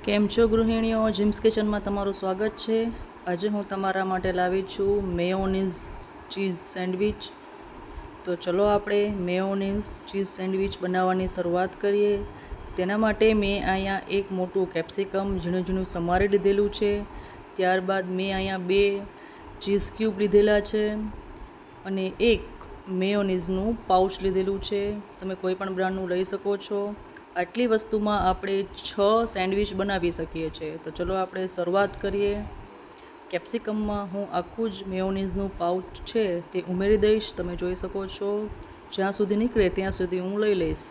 કેમ છો ગૃહિણીઓ? જીમ્સ કિચનમાં તમારું સ્વાગત છે. આજે હું તમારા માટે લાવી છું મેયોનીઝ ચીઝ સેન્ડવિચ. તો ચલો આપણે મેયોનીઝ ચીઝ સેન્ડવિચ બનાવવાની શરૂઆત કરીએ. તેના માટે મેં અહીંયા એક મોટું કેપ્સિકમ ઝીણું ઝીણું સમારી લીધેલું છે. ત્યારબાદ મેં અહીંયા 2 ચીઝ ક્યુબ લીધેલા છે અને એક મેયોનીઝનું પાઉચ લીધેલું છે. તમે કોઈ પણ બ્રાન્ડનું લઈ શકો છો. આટલી વસ્તુમાં આપણે 6 સેન્ડવિચ બનાવી શકીએ છીએ. તો ચલો આપણે શરૂઆત કરીએ. કેપ્સિકમમાં હું આખું જ મેયોનીઝનું પાઉચ છે તે ઉમેરી દઈશ. તમે જોઈ શકો છો, જ્યાં સુધી નીકળે ત્યાં સુધી હું લઈ લઈશ.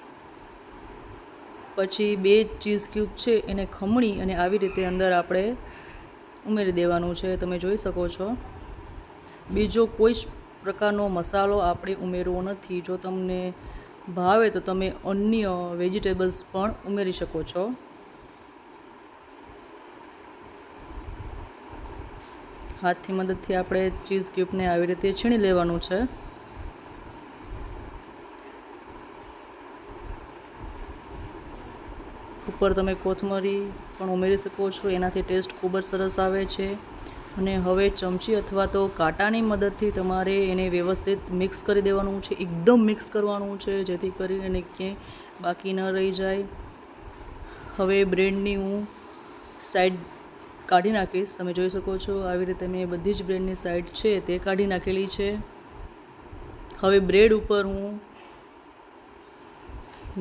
પછી 2 ચીઝ ક્યુબ છે એને ખમણી અને આવી રીતે અંદર આપણે ઉમેરી દેવાનું છે. તમે જોઈ શકો છો. બીજો કોઈ જ પ્રકારનો મસાલો આપણે ઉમેરવો નથી. જો તમને ભાવે તો તમે અન્ય વેજીટેબલ્સ પણ ઉમેરી શકો છો. હાથની મદદથી આપણે ચીઝ ક્યુબને આવી રીતે છીણી લેવાનું છે. ઉપર તમે કોથમરી પણ ઉમેરી શકો છો. એનાથી ટેસ્ટ ખૂબ જ સરસ આવે છે. અને હવે ચમચી અથવા તો કાંટાની મદદથી તમારે એને વ્યવસ્થિત મિક્સ કરી દેવાનું છે. એકદમ મિક્સ કરવાનું છે જેથી કરીને ક્યાંય બાકી ન રહી જાય. હવે બ્રેડની હું સાઈડ કાઢી નાખીશ. તમે જોઈ શકો છો આવી રીતે મેં બધી જ બ્રેડની સાઈડ છે તે કાઢી નાખેલી છે. હવે બ્રેડ ઉપર હું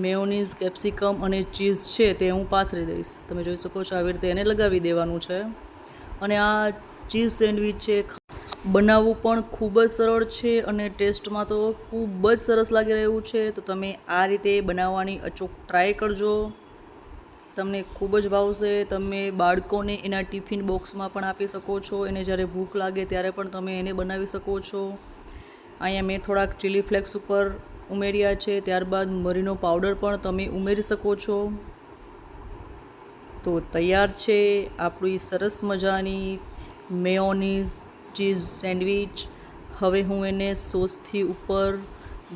મેયોનીઝ, કેપ્સિકમ અને ચીઝ છે તે હું પાથરી દઈશ. તમે જોઈ શકો છો આવી રીતે એને લગાવી દેવાનું છે. અને આ ચીઝ સેન્ડવિચ છે, બનાવવું પણ ખૂબ જ સરળ છે અને ટેસ્ટમાં તો ખૂબ જ સરસ લાગી રહ્યું છે. તો તમે આ રીતે બનાવવાની અચૂક ટ્રાય કરજો. તમને ખૂબ જ ભાવશે. તમે બાળકોને એના ટિફિન બોક્સમાં પણ આપી શકો છો. એને જ્યારે ભૂખ લાગે ત્યારે પણ તમે એને બનાવી શકો છો. અહીંયા મેં થોડાક ચીલી ફ્લેક્સ ઉપર ઉમેર્યા છે. ત્યારબાદ મરીનો પાવડર પણ તમે ઉમેરી શકો છો. તો તૈયાર છે આપણી સરસ મજાની મેયોનીઝ ચીઝ સેન્ડવિચ. હવે હું એને સોસથી ઉપર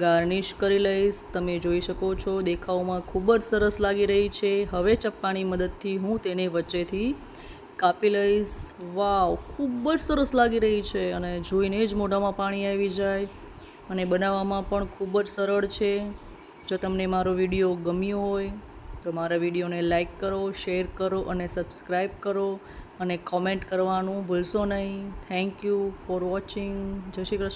ગાર્નિશ કરી લઈશ. તમે જોઈ શકો છો દેખાવમાં ખૂબ જ સરસ લાગી રહી છે. હવે ચપ્પાની મદદથી હું તેને વચ્ચેથી કાપી લઈશ. વાવ, ખૂબ જ સરસ લાગી રહી છે અને જોઈને જ મોઢામાં પાણી આવી જાય. અને બનાવવામાં પણ ખૂબ જ સરળ છે. જો તમને મારો વિડીયો ગમ્યો હોય તો મારા વિડીયોને લાઈક કરો, શેર કરો અને સબસ્ક્રાઈબ કરો અને કોમેન્ટ કરવાનું ભૂલશો નહીં. Thank you for watching. જય શ્રી કૃષ્ણ.